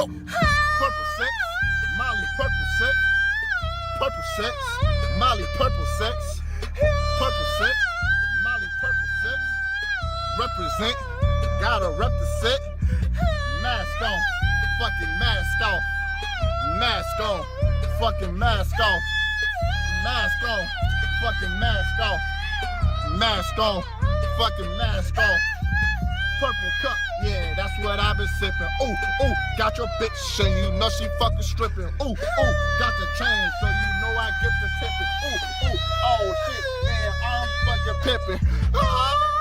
Yo, purple sex, Molly purple sex, purple sex, Molly purple sex, purple sex, Molly purple sex. Represent, gotta rep the set. Mask on, fucking mask off. Mask on, fucking mask off. Mask on, fucking mask off. Mask on, fucking mask off. Purple cup, yeah, that's what I've been sipping. Ooh, ooh, got your bitch and you know she fucking stripping. Ooh, ooh, got the chain so you know I get the tipping. Ooh, ooh, oh shit, man, I'm fucking pippin'.